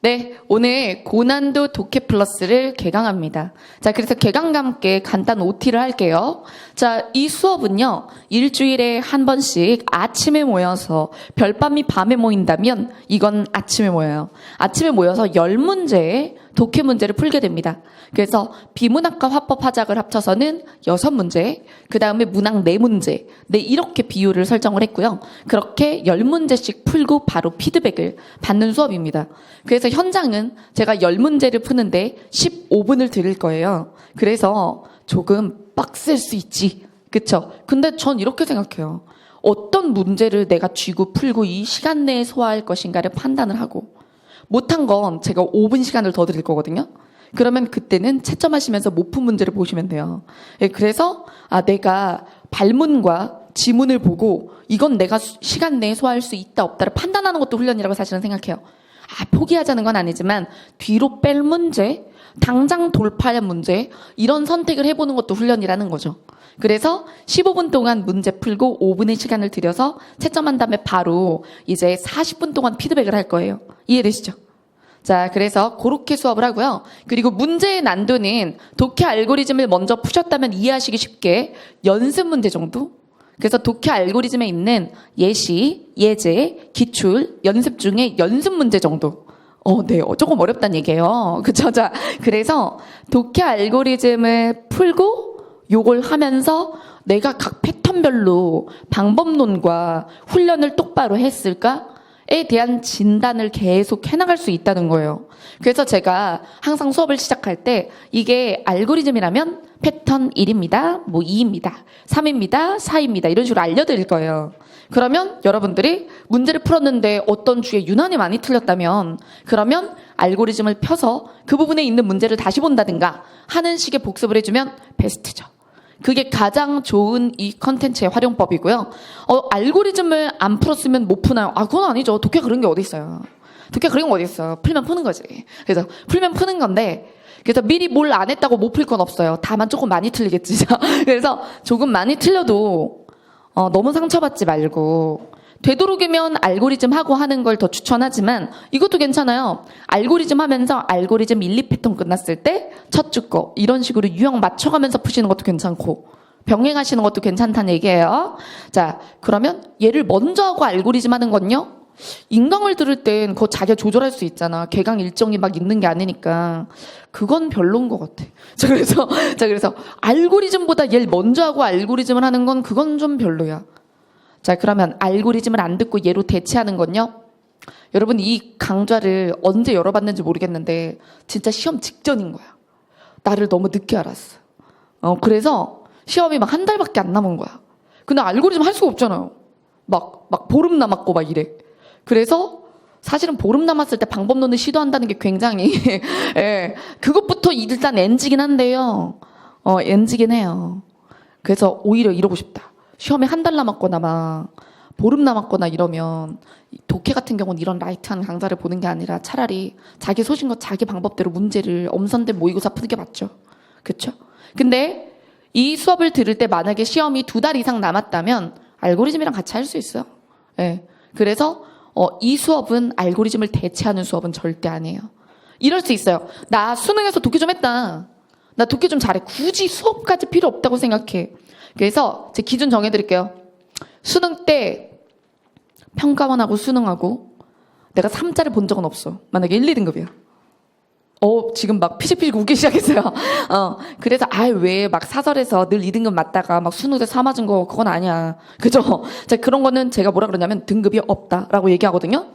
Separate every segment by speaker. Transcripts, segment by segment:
Speaker 1: 네, 오늘 고난도 독해 플러스를 개강합니다. 자, 그래서 개강과 함께 간단 OT를 할게요. 자, 이 수업은요, 일주일에 한 번씩 아침에 모여서 별밤이 밤에 모인다면 이건 아침에 모여요. 아침에 모여서 10문제의 독해 문제를 풀게 됩니다. 그래서 비문학과 화법 화작을 합쳐서는 6문제, 그 다음에 문학 4문제, 네, 이렇게 비율을 설정을 했고요. 그렇게 10문제씩 풀고 바로 피드백을 받는 수업입니다. 그래서 현장은 제가 10문제를 푸는데 15분을 드릴 거예요. 그래서 조금 빡셀 수 있지. 그쵸? 근데 전 이렇게 생각해요. 어떤 문제를 내가 쥐고 풀고 이 시간 내에 소화할 것인가를 판단을 하고, 못한 건 제가 5분 시간을 더 드릴 거거든요. 그러면 그때는 채점하시면서 못 푼 문제를 보시면 돼요. 예, 그래서 내가 발문과 지문을 보고 이건 내가 시간 내에 소화할 수 있다 없다를 판단하는 것도 훈련이라고 사실은 생각해요. 포기하자는 건 아니지만 뒤로 뺄 문제, 당장 돌파할 문제, 이런 선택을 해보는 것도 훈련이라는 거죠. 그래서 15분 동안 문제 풀고 5분의 시간을 들여서 채점한 다음에 바로 이제 40분 동안 피드백을 할 거예요. 이해되시죠? 자, 그래서 그렇게 수업을 하고요. 그리고 문제의 난도는 독해 알고리즘을 먼저 푸셨다면 이해하시기 쉽게 연습 문제 정도? 그래서 독해 알고리즘에 있는 예시, 예제, 기출, 연습 중에 연습 문제 정도. 네, 조금 어렵다는 얘기예요. 그쵸? 자, 그래서 독해 알고리즘을 풀고 요걸 하면서 내가 각 패턴별로 방법론과 훈련을 똑바로 했을까에 대한 진단을 계속 해나갈 수 있다는 거예요. 그래서 제가 항상 수업을 시작할 때 이게 알고리즘이라면 패턴 1입니다. 뭐 2입니다. 3입니다. 4입니다. 이런 식으로 알려드릴 거예요. 그러면 여러분들이 문제를 풀었는데 어떤 주에 유난히 많이 틀렸다면 그러면 알고리즘을 펴서 그 부분에 있는 문제를 다시 본다든가 하는 식의 복습을 해주면 베스트죠. 그게 가장 좋은 이 컨텐츠의 활용법이고요. 알고리즘을 안 풀었으면 못 푸나요? 그건 아니죠. 독해 그런 게 어디 있어요. 독해 그런 게 어디 있어요. 풀면 푸는 거지. 그래서 풀면 푸는 건데 그래서 미리 뭘 안 했다고 못 풀 건 없어요. 다만 조금 많이 틀리겠지. 그래서 조금 많이 틀려도 너무 상처받지 말고 되도록이면 알고리즘 하고 하는 걸 더 추천하지만 이것도 괜찮아요. 알고리즘 하면서 알고리즘 1, 2패턴 끝났을 때 첫 주 거 이런 식으로 유형 맞춰가면서 푸시는 것도 괜찮고 병행하시는 것도 괜찮다는 얘기예요. 자, 그러면 얘를 먼저 하고 알고리즘 하는 건요. 인강을 들을 땐 그거 자기가 조절할 수 있잖아. 개강 일정이 막 있는 게 아니니까 그건 별로인 것 같아. 자, 그래서 알고리즘보다 얘를 먼저 하고 알고리즘을 하는 건 그건 좀 별로야. 자, 그러면 알고리즘을 안 듣고 얘로 대체하는 건요. 여러분 이 강좌를 언제 열어봤는지 모르겠는데 진짜 시험 직전인 거야. 나를 너무 늦게 알았어. 그래서 시험이 막 한 달밖에 안 남은 거야. 근데 알고리즘 할 수가 없잖아요. 막 보름 남았고 막 이래. 그래서 사실은 보름 남았을 때 방법론을 시도한다는 게 굉장히 예, 그것부터 일단 NG긴 한데요. NG긴 해요. 그래서 오히려 이러고 싶다. 시험에 한 달 남았거나 막 보름 남았거나 이러면 독해 같은 경우는 이런 라이트한 강좌를 보는 게 아니라 차라리 자기 소신껏 자기 방법대로 문제를 엄선된 모의고사 푸는 게 맞죠. 그렇죠? 근데 이 수업을 들을 때 만약에 시험이 2달 이상 남았다면 알고리즘이랑 같이 할 수 있어요. 예. 그래서 이 수업은 알고리즘을 대체하는 수업은 절대 아니에요. 이럴 수 있어요. 나 수능에서 독해 좀 했다. 나 독해 좀 잘해. 굳이 수업까지 필요 없다고 생각해. 그래서 제 기준 정해드릴게요. 수능 때 평가원하고 수능하고 내가 3자를 본 적은 없어. 만약에 1, 2등급이야. 지금 막 피식피식 웃기 시작했어요. 그래서 왜 막 사설에서 늘 2등급 맞다가 막 수능에서 3 맞은 거 그건 아니야. 그죠? 자, 그런 거는 제가 뭐라 그러냐면 등급이 없다라고 얘기하거든요.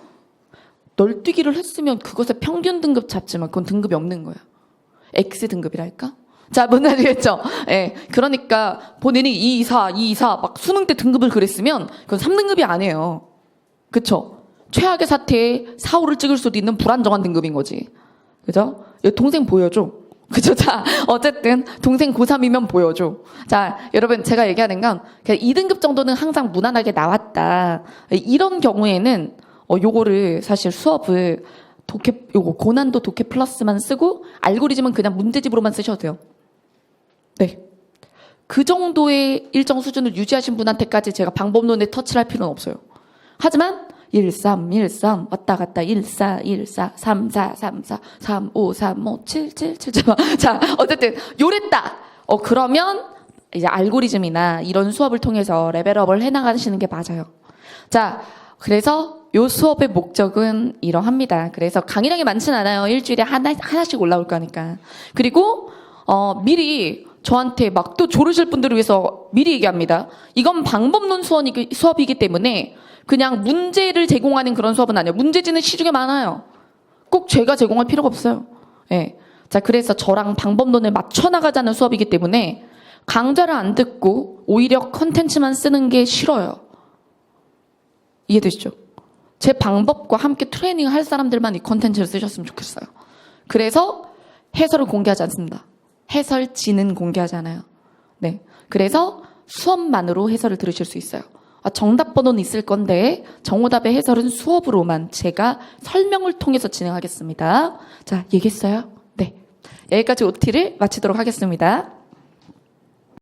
Speaker 1: 널뛰기를 했으면 그것에 평균 등급 잡지만 그건 등급이 없는 거야. X 등급이랄까? 자, 뭔지 아시겠죠? 예. 그러니까 본인이 2, 4, 2, 4 막 수능 때 등급을 그랬으면 그건 3등급이 아니에요. 그쵸? 최악의 사태에 4, 5를 찍을 수도 있는 불안정한 등급인 거지. 그죠? 동생 보여줘. 그죠? 자, 어쨌든 동생 고3이면 보여줘. 자, 여러분 제가 얘기하는 건 2등급 정도는 항상 무난하게 나왔다. 이런 경우에는 요거를 사실 수업을 요거 고난도 독해 플러스만 쓰고 알고리즘은 그냥 문제집으로만 쓰셔도 돼요. 네. 그 정도의 일정 수준을 유지하신 분한테까지 제가 방법론에 터치를 할 필요는 없어요. 하지만 1313 왔다 갔다 1414 3434 3535 777 자, 어쨌든 요랬다. 그러면 이제 알고리즘이나 이런 수업을 통해서 레벨업을 해나가시는 게 맞아요. 자, 그래서 요 수업의 목적은 이러합니다. 그래서 강의량이 많진 않아요. 일주일에 하나씩 올라올 거니까. 그리고 미리 저한테 막 또 조르실 분들을 위해서 미리 얘기합니다. 이건 방법론 수업이기 때문에 그냥 문제를 제공하는 그런 수업은 아니에요. 문제지는 시중에 많아요. 꼭 제가 제공할 필요가 없어요. 예. 자, 그래서 저랑 방법론을 맞춰 나가자는 수업이기 때문에 강좌를 안 듣고 오히려 컨텐츠만 쓰는 게 싫어요. 이해되시죠? 제 방법과 함께 트레이닝 할 사람들만 이 컨텐츠를 쓰셨으면 좋겠어요. 그래서 해설을 공개하지 않습니다. 해설지는 공개하잖아요. 네. 그래서 수업만으로 해설을 들으실 수 있어요. 정답 번호는 있을 건데 정오답의 해설은 수업으로만 제가 설명을 통해서 진행하겠습니다. 자, 얘기했어요? 네. 여기까지 OT를 마치도록 하겠습니다.